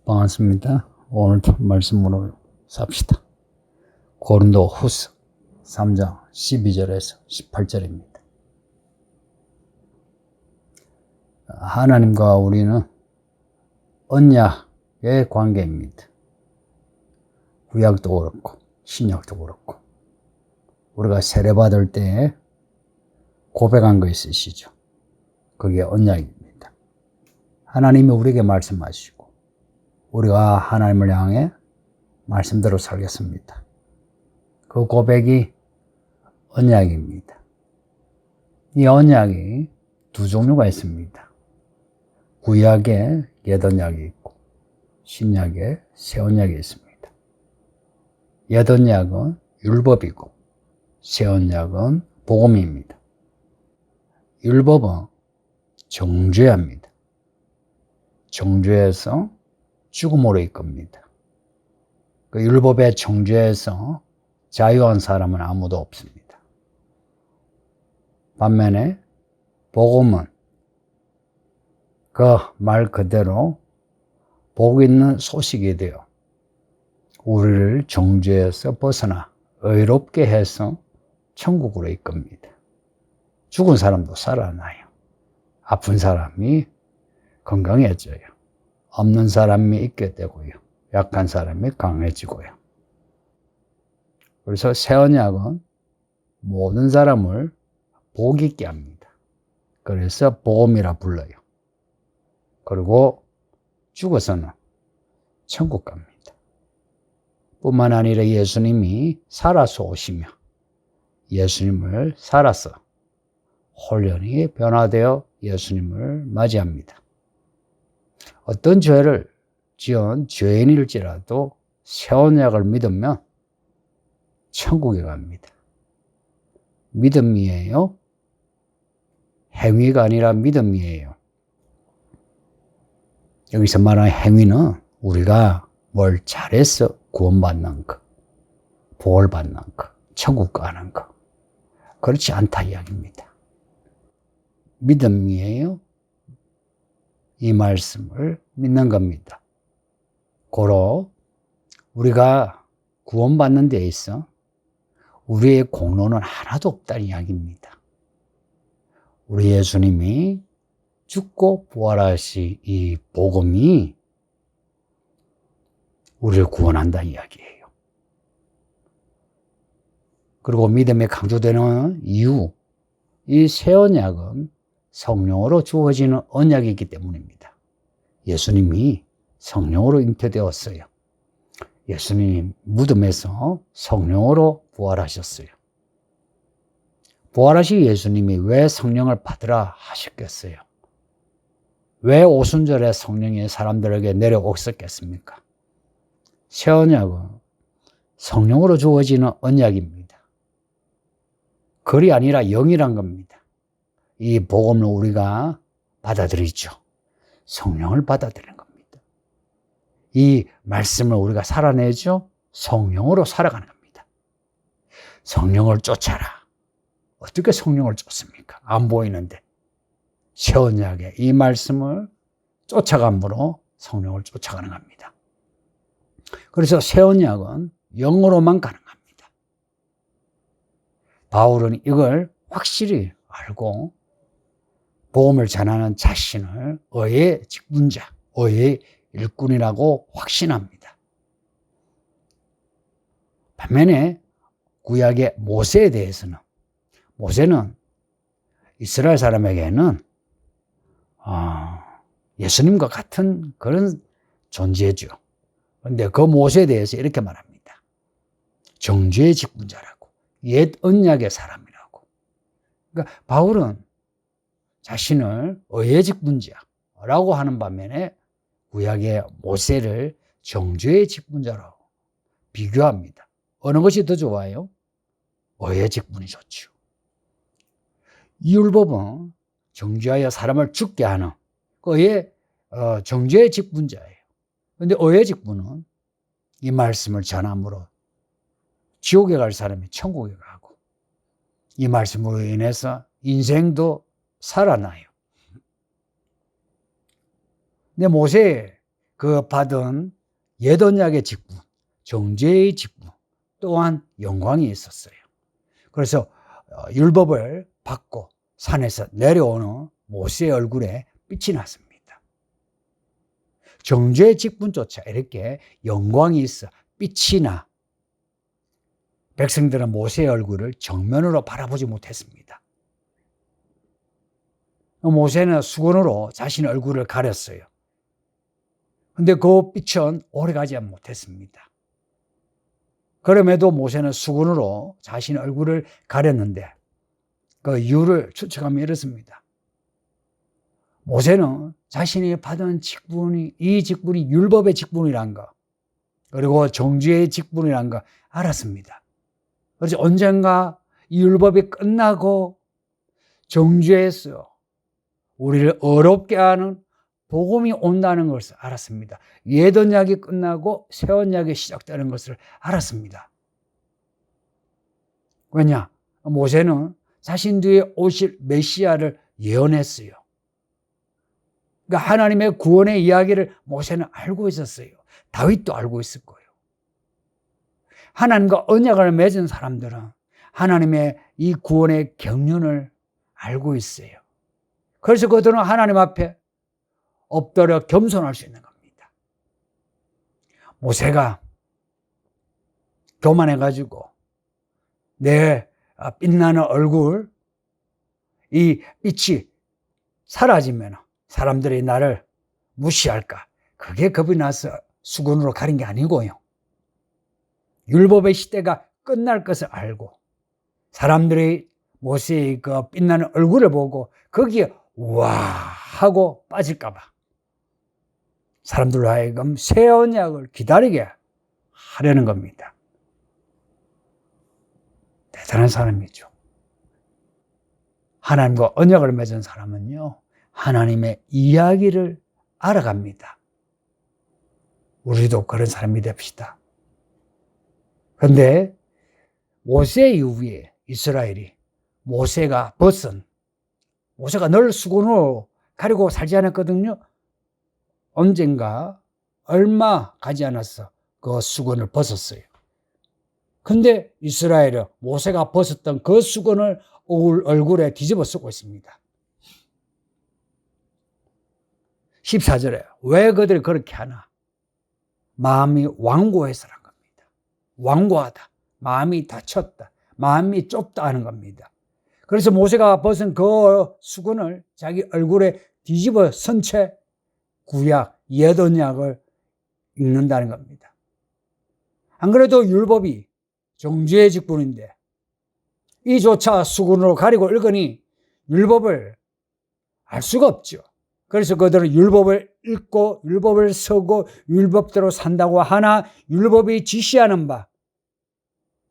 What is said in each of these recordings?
반갑습니다. 오늘도 말씀으로 삽시다. 고린도 후서 3장 12절에서 18절입니다. 하나님과 우리는 언약의 관계입니다. 구약도 그렇고 신약도 그렇고 우리가 세례받을 때 고백한 거 있으시죠? 그게 언약입니다. 하나님이 우리에게 말씀하시고 우리가 하나님을 향해 말씀대로 살겠습니다. 그 고백이 언약입니다. 이 언약이 두 종류가 있습니다. 구약에 옛 언약이 있고 신약에 새 언약이 있습니다. 옛 언약은 율법이고 새 언약은 복음입니다. 율법은 정죄합니다. 정죄해서 죽음으로 이끕니다. 그 율법의 정죄에서 자유한 사람은 아무도 없습니다. 반면에 복음은 그 말 그대로 복 있는 소식이 되어 우리를 정죄에서 벗어나 의롭게 해서 천국으로 이끕니다. 죽은 사람도 살아나요. 아픈 사람이 건강해져요. 없는 사람이 있게 되고요. 약한 사람이 강해지고요. 그래서 새 언약은 모든 사람을 복 있게 합니다. 그래서 복음이라 불러요. 그리고 죽어서는 천국 갑니다. 뿐만 아니라 예수님이 살아서 오시며 예수님을 살아서 혼련히 변화되어 예수님을 맞이합니다. 어떤 죄를 지은 죄인일지라도 새 언약을 믿으면 천국에 갑니다. 믿음이에요. 행위가 아니라 믿음이에요. 여기서 말하는 행위는 우리가 뭘 잘해서 구원받는 것, 복을 받는 것, 천국 가는 것. 그렇지 않다 이야기입니다. 믿음이에요. 이 말씀을 믿는 겁니다. 고로 우리가 구원받는 데 있어 우리의 공로는 하나도 없다는 이야기입니다. 우리 예수님이 죽고 부활하신 이 복음이 우리를 구원한다는 이야기예요. 그리고 믿음에 강조되는 이유, 이 새 언약은 성령으로 주어지는 언약이기 때문입니다. 예수님이 성령으로 잉태되었어요. 예수님 무덤에서 성령으로 부활하셨어요. 부활하신 예수님이 왜 성령을 받으라 하셨겠어요? 왜 오순절에 성령이 사람들에게 내려오셨겠습니까? 새 언약은 성령으로 주어지는 언약입니다. 글이 아니라 영이란 겁니다. 이 복음을 우리가 받아들이죠. 성령을 받아들이는 겁니다. 이 말씀을 우리가 살아내죠. 성령으로 살아가는 겁니다. 성령을 쫓아라. 어떻게 성령을 쫓습니까? 안 보이는데. 새 언약의 이 말씀을 쫓아감으로 성령을 쫓아가는 겁니다. 그래서 새 언약은 영으로만 가능합니다. 바울은 이걸 확실히 알고 복음을 전하는 자신을 의의 직분자, 의의 일꾼이라고 확신합니다. 반면에 구약의 모세에 대해서는 모세는 이스라엘 사람에게는 예수님과 같은 그런 존재죠. 그런데 그 모세에 대해서 이렇게 말합니다. 정죄의 직분자라고, 옛 언약의 사람이라고. 그러니까 바울은 자신을 의의 직분자라고 하는 반면에 구약의 모세를 정죄의 직분자라고 비교합니다. 어느 것이 더 좋아요? 의의 직분이 좋죠. 이 율법은 정죄하여 사람을 죽게 하는 의의 정죄의 직분자예요. 그런데 의의 직분은 이 말씀을 전함으로 지옥에 갈 사람이 천국에 가고 이 말씀으로 인해서 인생도 살아나요. 근데 모세 그 받은 옛 언약의 직분, 정죄의 직분 또한 영광이 있었어요. 그래서 율법을 받고 산에서 내려오는 모세의 얼굴에 빛이 났습니다. 정죄의 직분조차 이렇게 영광이 있어 빛이 나 백성들은 모세의 얼굴을 정면으로 바라보지 못했습니다. 모세는 수건으로 자신의 얼굴을 가렸어요. 근데 그 빛은 오래가지 못했습니다. 그럼에도 모세는 수건으로 자신의 얼굴을 가렸는데 그 이유를 추측하면 이렇습니다. 모세는 자신이 받은 직분이, 이 직분이 율법의 직분이란 거, 그리고 정죄의 직분이란 거 알았습니다. 그래서 언젠가 이 율법이 끝나고 정죄에서 우리를 어렵게 하는 복음이 온다는 것을 알았습니다. 옛 언약이 끝나고 새 언약이 시작되는 것을 알았습니다. 왜냐? 모세는 자신 뒤에 오실 메시아를 예언했어요. 그러니까 하나님의 구원의 이야기를 모세는 알고 있었어요. 다윗도 알고 있을 거예요. 하나님과 언약을 맺은 사람들은 하나님의 이 구원의 경륜을 알고 있어요. 그래서 그들은 하나님 앞에 엎드려 겸손할 수 있는 겁니다. 모세가 교만해가지고 내 빛나는 얼굴, 이 빛이 사라지면 사람들이 나를 무시할까? 그게 겁이 나서 수건으로 가린 게 아니고요. 율법의 시대가 끝날 것을 알고 사람들이 모세의 그 빛나는 얼굴을 보고 거기에 와 하고 빠질까 봐 사람들로 하여금 새 언약을 기다리게 하려는 겁니다. 대단한 사람이죠. 하나님과 언약을 맺은 사람은요, 하나님의 이야기를 알아갑니다. 우리도 그런 사람이 됩시다. 그런데 모세 이후에 이스라엘이 모세가 늘 수건으로 가리고 살지 않았거든요. 언젠가 얼마 가지 않았어 그 수건을 벗었어요. 근데 이스라엘은 모세가 벗었던 그 수건을 얼굴에 뒤집어 쓰고 있습니다. 14절에 왜 그들이 그렇게 하나? 마음이 완고해서란 겁니다. 완고하다. 마음이 다쳤다. 마음이 좁다 하는 겁니다. 그래서 모세가 벗은 그 수건을 자기 얼굴에 뒤집어 쓴 채 구약, 옛 언약을 읽는다는 겁니다. 안 그래도 율법이 정죄의 직분인데 이조차 수건으로 가리고 읽으니 율법을 알 수가 없죠. 그래서 그들은 율법을 읽고 율법을 쓰고 율법대로 산다고 하나 율법이 지시하는 바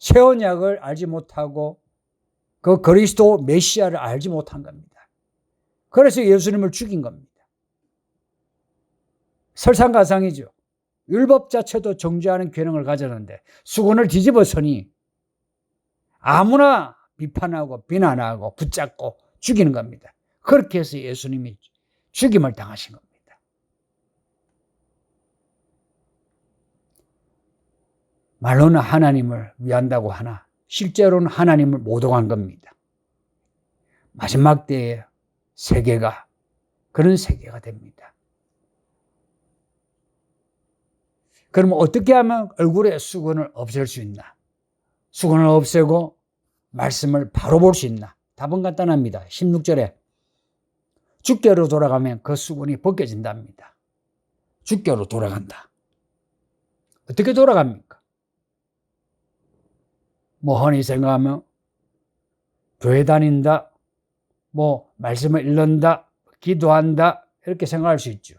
새 언약을 알지 못하고 그 그리스도 메시아를 알지 못한 겁니다. 그래서 예수님을 죽인 겁니다. 설상가상이죠. 율법 자체도 정죄하는 기능을 가졌는데 수건을 뒤집어서니 아무나 비판하고 비난하고 붙잡고 죽이는 겁니다. 그렇게 해서 예수님이 죽임을 당하신 겁니다. 말로는 하나님을 위한다고 하나 실제로는 하나님을 모독한 겁니다. 마지막 때의 세계가 그런 세계가 됩니다. 그러면 어떻게 하면 얼굴에 수건을 없앨 수 있나? 수건을 없애고 말씀을 바로 볼 수 있나? 답은 간단합니다. 16절에 주께로 돌아가면 그 수건이 벗겨진답니다. 주께로 돌아간다. 어떻게 돌아갑니까? 흔히 생각하면 교회 다닌다, 말씀을 읽는다, 기도한다 이렇게 생각할 수 있죠.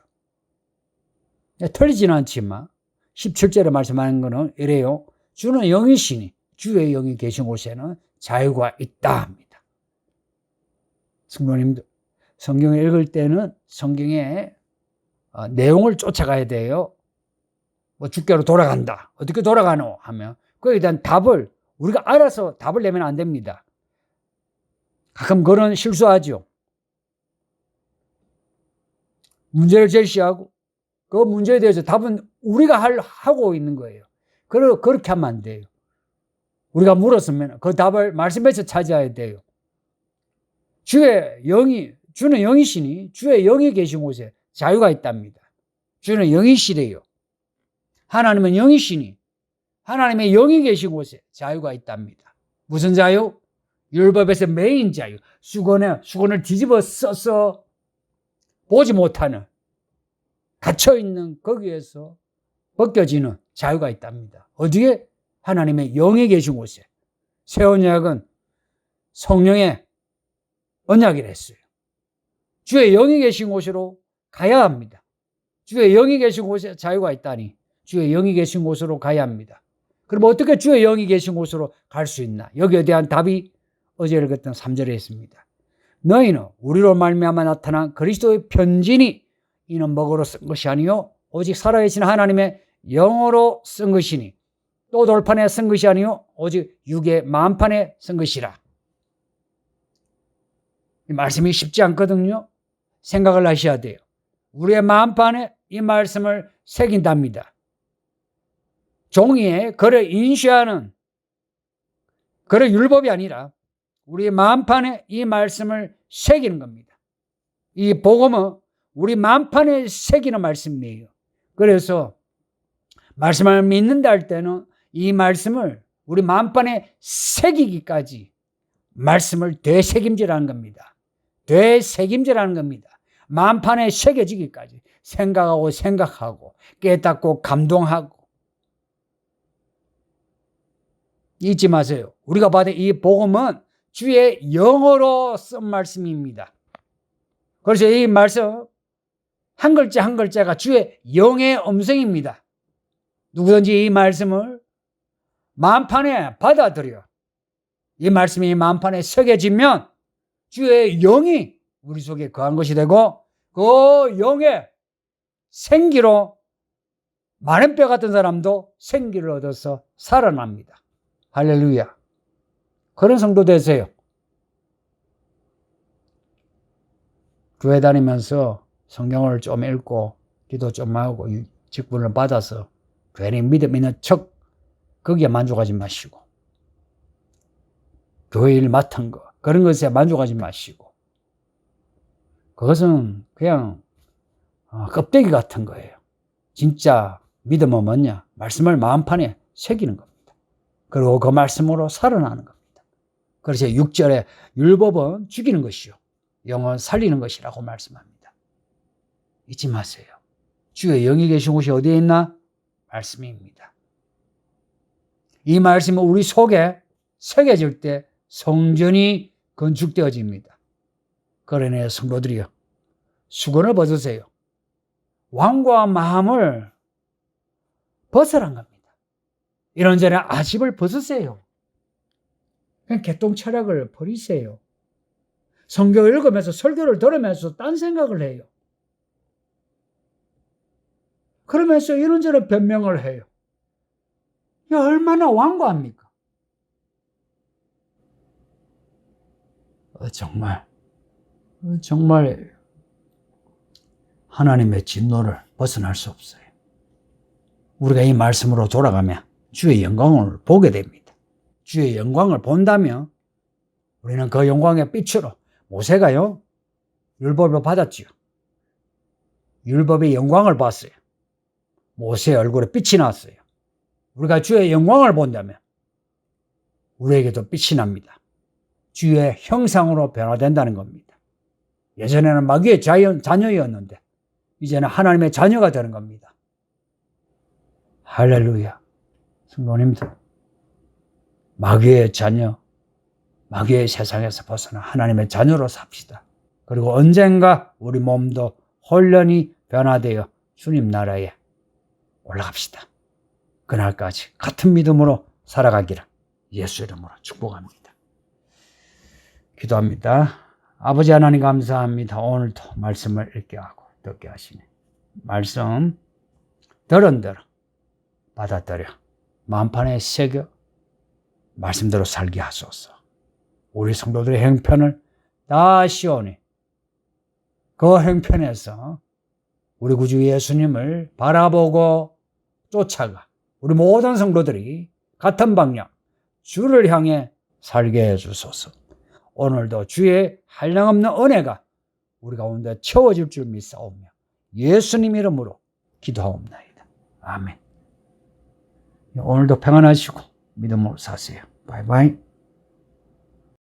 틀리지는 않지만 17절에 말씀하는 것은 이래요. 주는 영이시니 주의 영이 계신 곳에는 자유가 있다 합니다. 성도님들 성경을 읽을 때는 성경의 내용을 쫓아가야 돼요. 주께로 돌아간다. 어떻게 돌아가노? 하면 그에 대한 답을 우리가 알아서 답을 내면 안 됩니다. 가끔 그런 실수하죠. 문제를 제시하고 그 문제에 대해서 답은 우리가 하고 있는 거예요. 그렇게 하면 안 돼요. 우리가 물었으면 그 답을 말씀에서 찾아야 돼요. 주는 영이시니 주의 영이 계신 곳에 자유가 있답니다. 주는 영이시래요. 하나님은 영이시니 하나님의 영이 계신 곳에 자유가 있답니다. 무슨 자유? 율법에서 메인 자유. 수건을 뒤집어 써서 보지 못하는, 갇혀있는 거기에서 벗겨지는 자유가 있답니다. 어디에? 하나님의 영이 계신 곳에. 새 언약은 성령의 언약이라 했어요. 주의 영이 계신 곳으로 가야 합니다. 주의 영이 계신 곳에 자유가 있다니 주의 영이 계신 곳으로 가야 합니다. 그럼 어떻게 주의 영이 계신 곳으로 갈 수 있나? 여기에 대한 답이 어제 읽었던 3절에 있습니다. 너희는 우리로 말미암아 나타난 그리스도의 편진이 이는 먹으로 쓴 것이 아니요 오직 살아계신 하나님의 영으로 쓴 것이니 또 돌판에 쓴 것이 아니요 오직 육의 마음판에 쓴 것이라. 이 말씀이 쉽지 않거든요. 생각을 하셔야 돼요. 우리의 마음판에 이 말씀을 새긴답니다. 종이에 그를 인쇄하는 그런 율법이 아니라 우리 마음판에 이 말씀을 새기는 겁니다. 이 복음은 우리 마음판에 새기는 말씀이에요. 그래서 말씀을 믿는다 할 때는 이 말씀을 우리 마음판에 새기기까지 말씀을 되새김질하는 겁니다. 되새김질하는 겁니다. 마음판에 새겨지기까지 생각하고 깨닫고 감동하고. 잊지 마세요. 우리가 받은 이 복음은 주의 영어로 쓴 말씀입니다. 그래서 이 말씀 한 글자 한 글자가 주의 영의 음성입니다. 누구든지 이 말씀을 마음판에 받아들여 이 말씀이 마음판에 새겨지면 주의 영이 우리 속에 거한 것이 되고 그 영의 생기로 마른 뼈 같은 사람도 생기를 얻어서 살아납니다. 할렐루야. 그런 성도 되세요. 교회 다니면서 성경을 좀 읽고 기도 좀 하고 직분을 받아서 괜히 믿음 있는 척 거기에 만족하지 마시고 교회 일 맡은 거 그런 것에 만족하지 마시고 그것은 그냥 껍데기 같은 거예요. 진짜 믿음은 뭐냐? 말씀을 마음판에 새기는 겁니다. 그리고 그 말씀으로 살아나는 겁니다. 그래서 6절에 율법은 죽이는 것이요 영은 살리는 것이라고 말씀합니다. 잊지 마세요. 주의 영이 계신 곳이 어디에 있나? 말씀입니다. 이 말씀은 우리 속에 새겨질 때 성전이 건축되어집니다. 그러네 성도들이요. 수건을 벗으세요. 왕과 마음을 벗으란 겁니다. 이런저런 아집을 벗으세요. 그냥 개똥 철학을 버리세요. 성경을 읽으면서 설교를 들으면서 딴 생각을 해요. 그러면서 이런저런 변명을 해요. 이게 얼마나 완고합니까? 정말 하나님의 진노를 벗어날 수 없어요. 우리가 이 말씀으로 돌아가면 주의 영광을 보게 됩니다. 주의 영광을 본다면 우리는 그 영광의 빛으로 모세가요 율법을 받았지요. 율법의 영광을 봤어요. 모세의 얼굴에 빛이 났어요. 우리가 주의 영광을 본다면 우리에게도 빛이 납니다. 주의 형상으로 변화된다는 겁니다. 예전에는 마귀의 자녀였는데 이제는 하나님의 자녀가 되는 겁니다. 할렐루야. 성도님들, 마귀의 자녀, 마귀의 세상에서 벗어나 하나님의 자녀로 삽시다. 그리고 언젠가 우리 몸도 혼련히 변화되어 주님 나라에 올라갑시다. 그날까지 같은 믿음으로 살아가기를 예수 이름으로 축복합니다. 기도합니다. 아버지 하나님 감사합니다. 오늘도 말씀을 읽게 하고 듣게 하시네. 말씀 들은 대로 받아들여 마음판에 새겨 말씀대로 살게 하소서. 우리 성도들의 형편을 다 시온이 그 형편에서 우리 구주 예수님을 바라보고 쫓아가 우리 모든 성도들이 같은 방향 주를 향해 살게 해주소서. 오늘도 주의 한량없는 은혜가 우리 가운데 채워질 줄 믿사오며 예수님 이름으로 기도하옵나이다. 아멘. 오늘도 평안하시고 믿음으로 사세요. 바이바이.